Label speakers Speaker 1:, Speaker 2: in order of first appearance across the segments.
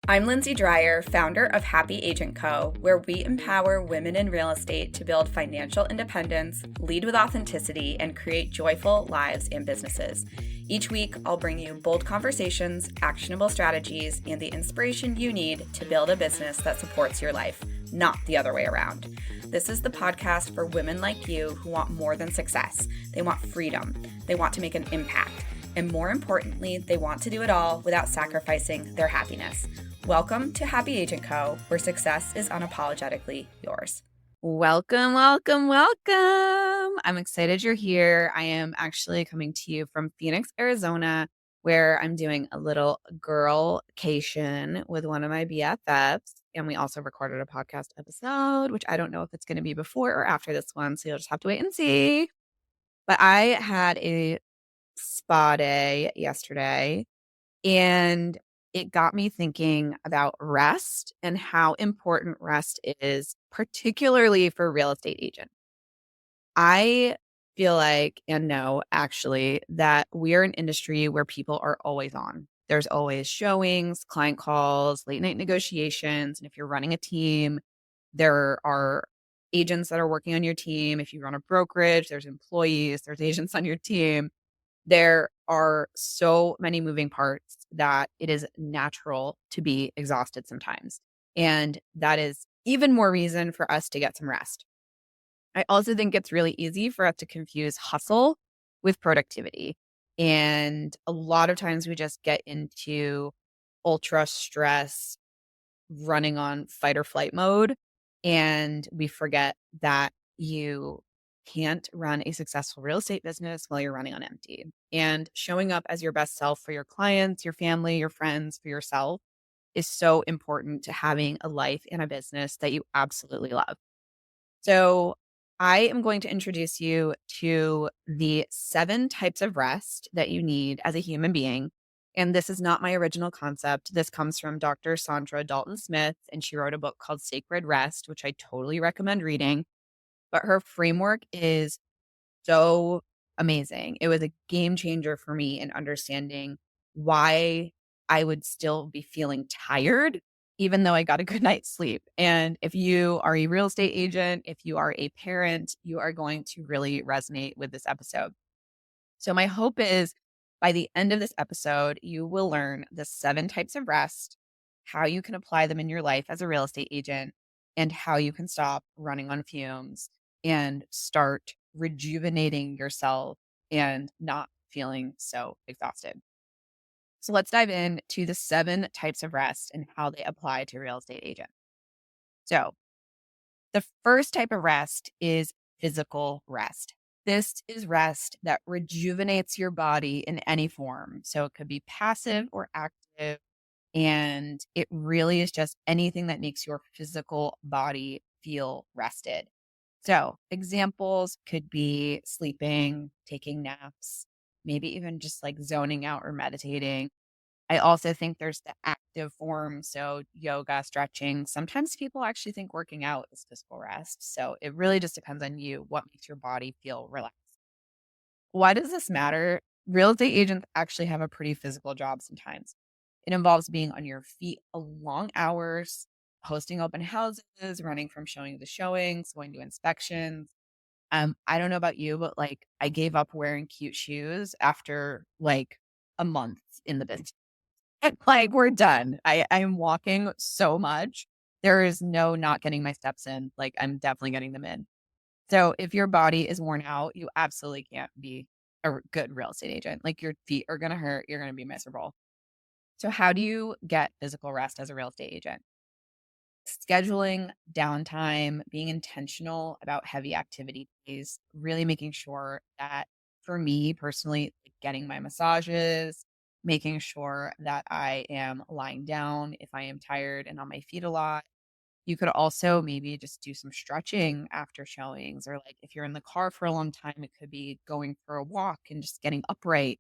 Speaker 1: I'm Lindsay Dreyer, founder of Happy Agent Co., where we empower women in real estate to build financial independence, lead with authenticity, and create joyful lives and businesses. Each week, I'll bring you bold conversations, actionable strategies, and the inspiration you need to build a business that supports your life, not the other way around. This is the podcast for women like you who want more than success. They want freedom. They want to make an impact. And more importantly, they want to do it all without sacrificing their happiness. Welcome to Happy Agent Co., where success is unapologetically yours. Welcome, welcome, welcome. I'm excited you're here. I am actually coming to you from Phoenix, Arizona, where I'm doing a little girl-cation with one of my BFFs. And we also recorded a podcast episode, which I don't know if it's going to be before or after this one, so you'll just have to wait and see. But I had a spa day yesterday, and it got me thinking about rest and how important rest is, particularly for real estate agents. I feel like, and know actually, that we're an industry where people are always on. There's always showings, client calls, late night negotiations. And if you're running a team, there are agents that are working on your team. If you run a brokerage, there's employees, there's agents on your team. There are so many moving parts that it is natural to be exhausted sometimes. And that is even more reason for us to get some rest. I also think it's really easy for us to confuse hustle with productivity. And a lot of times we just get into ultra stress, running on fight or flight mode. And we forget that you can't run a successful real estate business while you're running on empty. And showing up as your best self for your clients, your family, your friends, for yourself is so important to having a life and a business that you absolutely love. So I am going to introduce you to the 7 types of rest that you need as a human being. And this is not my original concept. This comes from Dr. Sandra Dalton Smith, and she wrote a book called Sacred Rest, which I totally recommend reading. But her framework is so amazing. It was a game changer for me in understanding why I would still be feeling tired, even though I got a good night's sleep. And if you are a real estate agent, if you are a parent, you are going to really resonate with this episode. So my hope is by the end of this episode, you will learn the 7 types of rest, how you can apply them in your life as a real estate agent, and how you can stop running on fumes and start rejuvenating yourself and not feeling so exhausted. So let's dive into the 7 types of rest and how they apply to real estate agents. So the first type of rest is physical rest. This is rest that rejuvenates your body in any form. So it could be passive or active. And it really is just anything that makes your physical body feel rested. So examples could be sleeping, taking naps, maybe even just like zoning out or meditating. I also think there's the active form. So yoga, stretching. Sometimes people actually think working out is physical rest. So it really just depends on you, what makes your body feel relaxed. Why does this matter? Real estate agents actually have a pretty physical job sometimes. It involves being on your feet a long hours, hosting open houses, running from showing to showings, going to inspections. I don't know about you, but like I gave up wearing cute shoes after like a month in the business. Like we're done. I'm walking so much. There is no not getting my steps in. Like I'm definitely getting them in. So if your body is worn out, you absolutely can't be a good real estate agent. Like your feet are going to hurt. You're going to be miserable. So how do you get physical rest as a real estate agent? Scheduling downtime, being intentional about heavy activity days, really making sure that for me personally, like getting my massages, making sure that I am lying down if I am tired and on my feet a lot. You could also maybe just do some stretching after showings, or like if you're in the car for a long time, it could be going for a walk and just getting upright.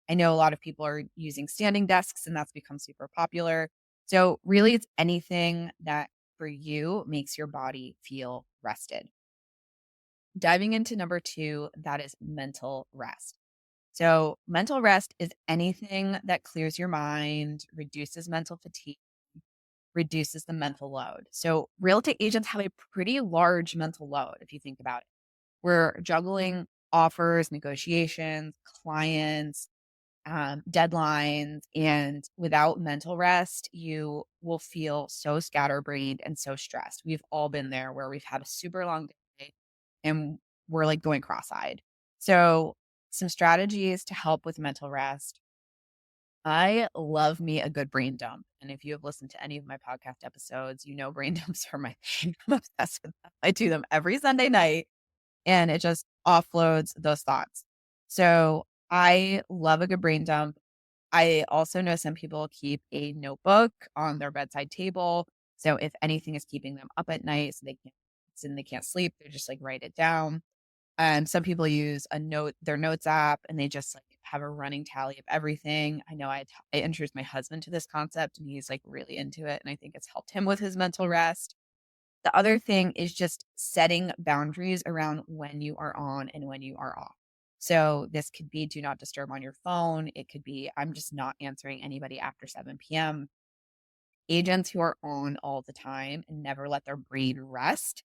Speaker 1: I know a lot of people are using standing desks and that's become super popular. So really it's anything that for you makes your body feel rested. Diving into number 2, that is mental rest. So mental rest is anything that clears your mind, reduces mental fatigue,
Speaker 2: reduces the mental load. So real estate agents have a pretty large mental load if you think about it. We're juggling offers, negotiations, clients, deadlines, and without mental rest, you will feel so scatterbrained and so stressed. We've all been there where we've had a super long day and we're like going cross-eyed. So, some strategies to help with mental rest. I love me a good brain dump. And if you have listened to any of my podcast episodes, you know brain dumps are my thing. I'm obsessed with them. I do them every Sunday night and it just offloads those thoughts. So I love a good brain dump. I also know some people keep a notebook on their bedside table. So if anything is keeping them up at night, so they can't sleep, they just like write it down. Some people use their notes app, and they just like have a running tally of everything. I know I introduced my husband to this concept, and he's like really into it, and I think it's helped him with his mental rest. The other thing is just setting boundaries around when you are on and when you are off. So this could be do not disturb on your phone. It could be I'm just not answering anybody after 7 p.m. Agents who are on all the time and never let their brain rest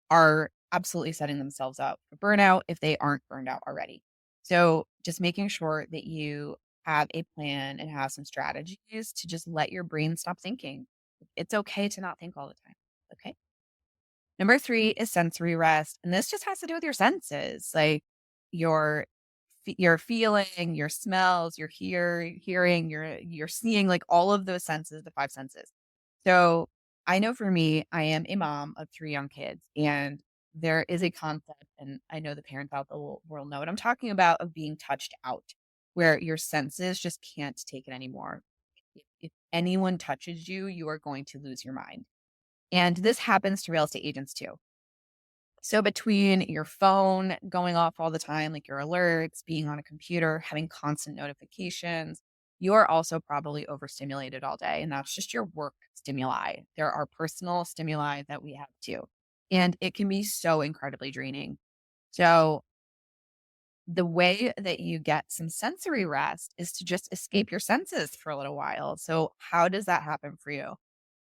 Speaker 2: are absolutely setting themselves up for burnout if they aren't burned out already. So just making sure that you have a plan and have some strategies to just let your brain stop thinking. It's okay to not think all the time. Okay. Number 3 is sensory rest, and this just has to do with your senses, like your your feeling, your smells, your hearing, your seeing, like all of those senses, the 5 senses. So, I know for me, I am a mom of 3 young kids, and there is a concept, and I know the parents out the world know what I'm talking about, of being touched out, where your senses just can't take it anymore. If anyone touches you, you are going to lose your mind. And this happens to real estate agents too. So between your phone going off all the time, like your alerts, being on a computer, having constant notifications, you are also probably overstimulated all day. And that's just your work stimuli. There are personal stimuli that we have too. And it can be so incredibly draining. So the way that you get some sensory rest is to just escape your senses for a little while. So how does that happen for you?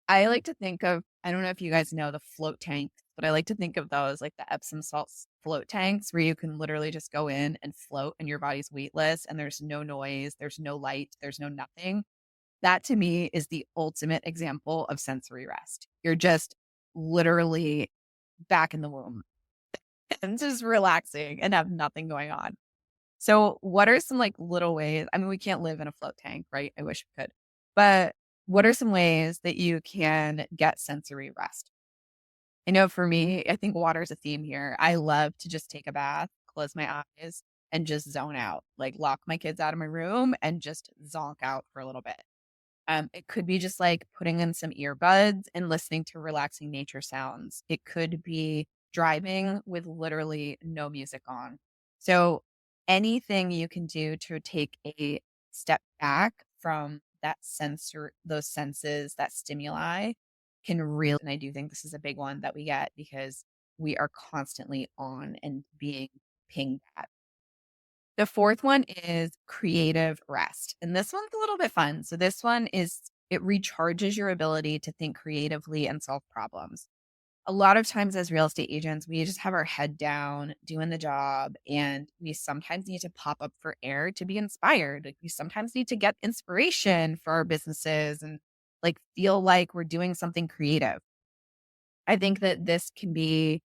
Speaker 2: I like to think of I don't know if you guys know the float tanks, but I like to think of those like the Epsom salts float tanks where you can literally just go in and float and your body's weightless and there's no noise, there's no light, there's no nothing. That to me is the ultimate example of sensory rest. You're just literally back in the womb and just relaxing and have nothing going on. So, what are some like little ways? I mean, we can't live in a float tank, right? I wish we could. But what are some ways that you can get sensory rest? I know for me, I think water is a theme here. I love to just take a bath, close my eyes, and just zone out, like lock my kids out of my room and just zonk out for a little bit. It could be just like putting in some earbuds and listening to relaxing nature sounds. It could be driving with literally no music on. So anything you can do to take a step back from those senses, that stimuli can really, and I do think this is a big one that we get because we are constantly on and being pinged at. The fourth one is creative rest. And this one's a little bit fun. So this one is it recharges your ability to think creatively and solve problems. A lot of times as real estate agents, we just have our head down doing the job and we sometimes need to pop up for air to be inspired. Like we sometimes need to get inspiration for our businesses and like feel like we're doing something creative. I think that this can be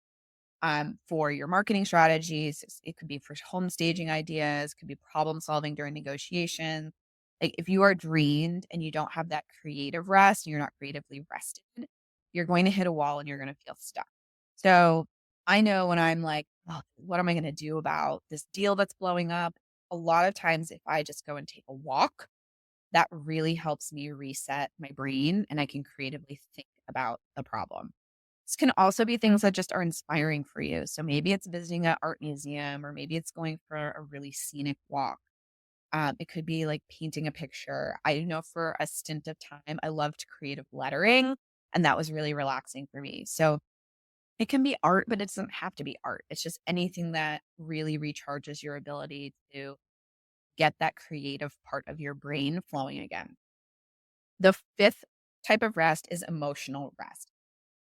Speaker 2: for your marketing strategies. It could be for home staging ideas, could be problem solving during negotiation. Like if you are drained and you don't have that creative rest, and you're not creatively rested, you're going to hit a wall and you're going to feel stuck. So I know when I'm like, oh, what am I going to do about this deal that's blowing up? A lot of times, if I just go and take a walk, that really helps me reset my brain and I can creatively think about the problem. This can also be things that just are inspiring for you. So maybe it's visiting an art museum, or maybe it's going for a really scenic walk. It could be like painting a picture. I know for a stint of time, I loved creative lettering, and that was really relaxing for me. So it can be art, but it doesn't have to be art. It's just anything that really recharges your ability to get that creative part of your brain flowing again. The fifth type of rest is emotional rest.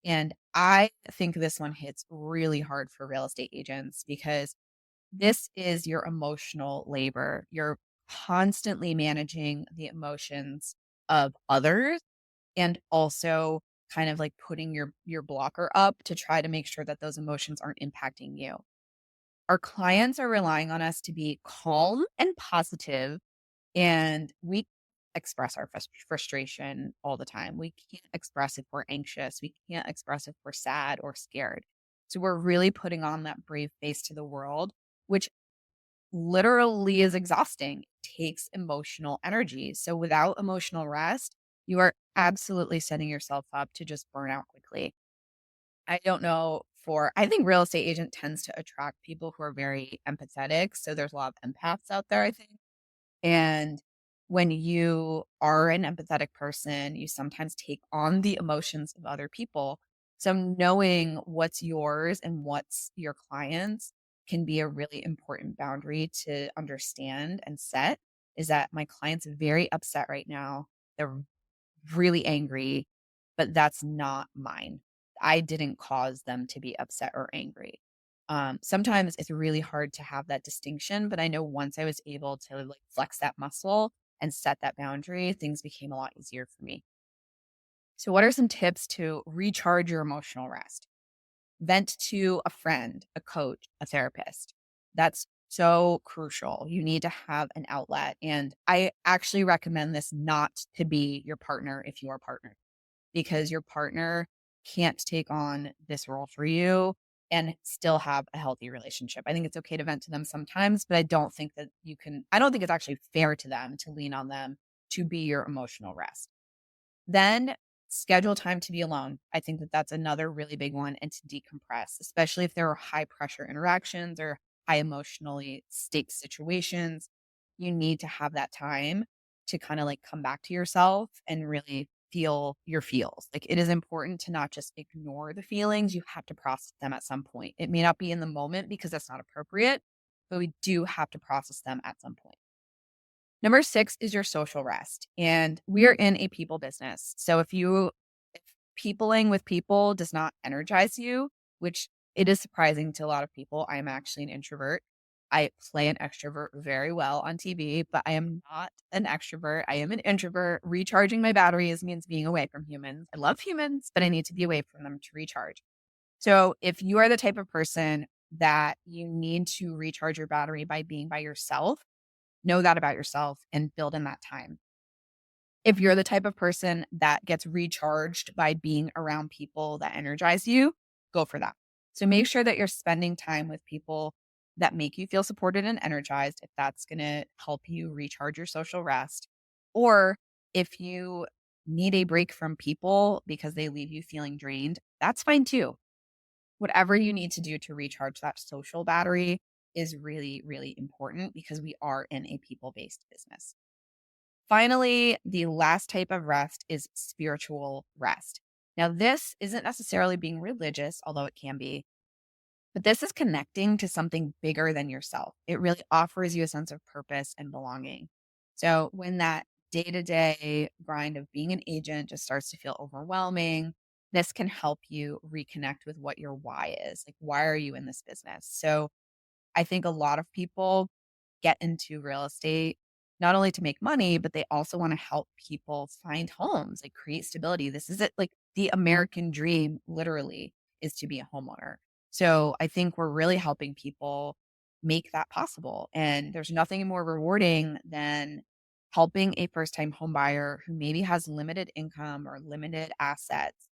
Speaker 2: And I think this one hits really hard for real estate agents because this is your emotional labor. You're constantly managing the emotions of others and also kind of like putting your blocker up to try to make sure that those emotions aren't impacting you. Our clients are relying on us to be calm and positive, and we express our frustration all the time. We can't express if we're anxious. We can't express if we're sad or scared. So we're really putting on that brave face to the world, which literally is exhausting. It takes emotional energy. So without emotional rest, you are absolutely setting yourself up to just burn out quickly. I don't know I think real estate agent tends to attract people who are very empathetic. So there's a lot of empaths out there, I think. And when you are an empathetic person, you sometimes take on the emotions of other people. So knowing what's yours and what's your clients can be a really important boundary to understand and set. Is that my client's very upset right now. They're really angry, but that's not mine. I didn't cause them to be upset or angry. Sometimes it's really hard to have that distinction, but I know once I was able to like flex that muscle and set that boundary, things became a lot easier for me. So, what are some tips to recharge your emotional rest? Vent to a friend, a coach, a therapist. That's so crucial. You need to have an outlet. And I actually recommend this not to be your partner if you are partnered, because your partner can't take on this role for you and still have a healthy relationship. I think it's okay to vent to them sometimes, but I don't think that I don't think it's actually fair to them to lean on them to be your emotional rest. Then schedule time to be alone. I think that that's another really big one, and to decompress, especially if there are high pressure interactions or high emotionally stakes situations. You need to have that time to kind of like come back to yourself and really feel your feels. Like it is important to not just ignore the feelings, you have to process them at some point. It may not be in the moment because that's not appropriate, but we do have to process them at some point. Number 6 is your social rest, and we are in a people business. So if peopling with people does not energize you, which it is surprising to a lot of people, I am actually an introvert. I play an extrovert very well on TV, but I am not an extrovert. I am an introvert. Recharging my batteries means being away from humans. I love humans, but I need to be away from them to recharge. So if you are the type of person that you need to recharge your battery by being by yourself, know that about yourself and build in that time. If you're the type of person that gets recharged by being around people that energize you, go for that. So make sure that you're spending time with people that make you feel supported and energized, if that's going to help you recharge your social rest. Or if you need a break from people because they leave you feeling drained, that's fine too. Whatever you need to do to recharge that social battery is really, really important because we are in a people based business. Finally, the last type of rest is spiritual rest. Now, this isn't necessarily being religious, although it can be, but this is connecting to something bigger than yourself. It really offers you a sense of purpose and belonging. So, when that day to day grind of being an agent just starts to feel overwhelming, this can help you reconnect with what your why is. Like, why are you in this business? So, I think a lot of people get into real estate not only to make money, but they also want to help people find homes, like create stability. This is it, like the American dream, literally, is to be a homeowner. So I think we're really helping people make that possible. And there's nothing more rewarding than helping a first time home buyer who maybe has limited income or limited assets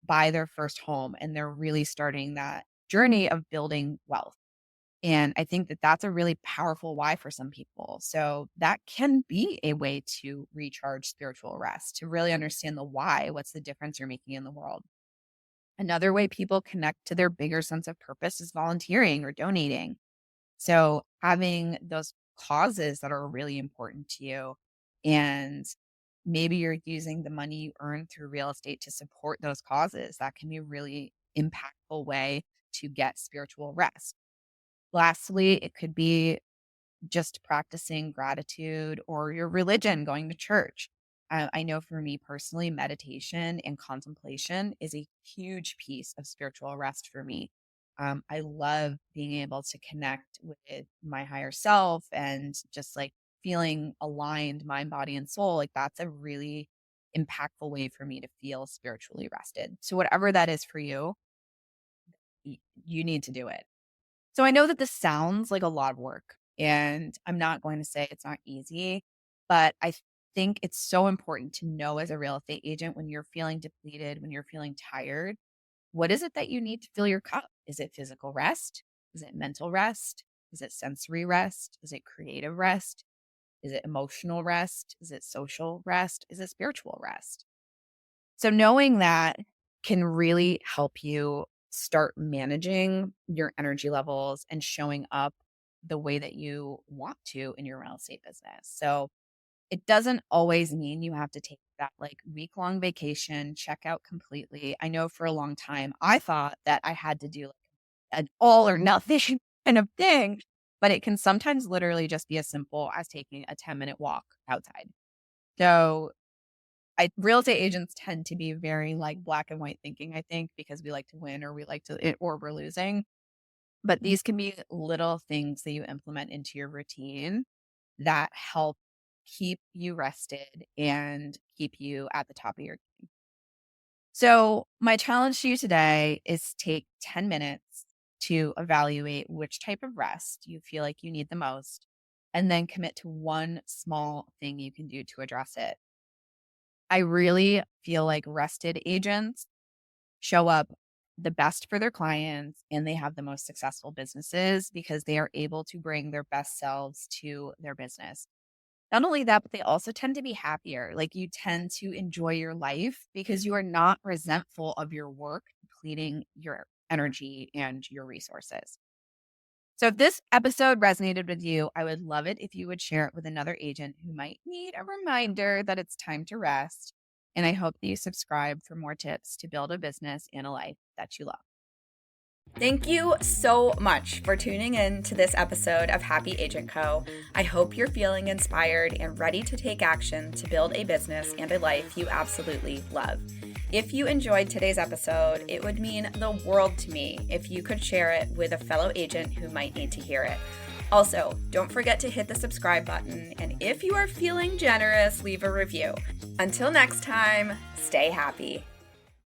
Speaker 2: buy their first home. And they're really starting that journey of building wealth. And I think that that's a really powerful why for some people. So that can be a way to recharge spiritual rest, to really understand the why. What's the difference you're making in the world? Another way people connect to their bigger sense of purpose is volunteering or donating. So having those causes that are really important to you, and maybe you're using the money you earn through real estate to support those causes. That can be a really impactful way to get spiritual rest. Lastly, it could be just practicing gratitude or your religion, going to church. I know for me personally, meditation and contemplation is a huge piece of spiritual rest for me. I love being able to connect with my higher self and just like feeling aligned, mind, body, and soul. Like that's a really impactful way for me to feel spiritually rested. So, whatever that is for you, you need to do it. So I know that this sounds like a lot of work, and I'm not going to say it's not easy, but I think it's so important to know as a real estate agent when you're feeling depleted, when you're feeling tired, what is it that you need to fill your cup? Is it physical rest? Is it mental rest? Is it sensory rest? Is it creative rest? Is it emotional rest? Is it social rest? Is it spiritual rest? So knowing that can really help you start managing your energy levels and showing up the way that you want to in your real estate business. So it doesn't always mean you have to take that like week-long vacation, check out completely. I know for a long time I thought that I had to do like an all or nothing kind of thing, but it can sometimes literally just be as simple as taking a 10-minute walk outside. So real estate agents tend to be very like black and white thinking, I think, because we like to win or we like to or we're losing. But these can be little things that you implement into your routine that help keep you rested and keep you at the top of your game. So, my challenge to you today is take 10 minutes to evaluate which type of rest you feel like you need the most, and then commit to one small thing you can do to address it. I really feel like rested agents show up the best for their clients and they have the most successful businesses because they are able to bring their best selves to their business. Not only that, but they also tend to be happier. Like you tend to enjoy your life because you are not resentful of your work depleting your energy and your resources. So if this episode resonated with you, I would love it if you would share it with another agent who might need a reminder that it's time to rest. And I hope that you subscribe for more tips to build a business and a life that you love.
Speaker 1: Thank you so much for tuning in to this episode of Happy Agent Co. I hope you're feeling inspired and ready to take action to build a business and a life you absolutely love. If you enjoyed today's episode, it would mean the world to me if you could share it with a fellow agent who might need to hear it. Also, don't forget to hit the subscribe button, and if you are feeling generous, leave a review. Until next time, stay happy.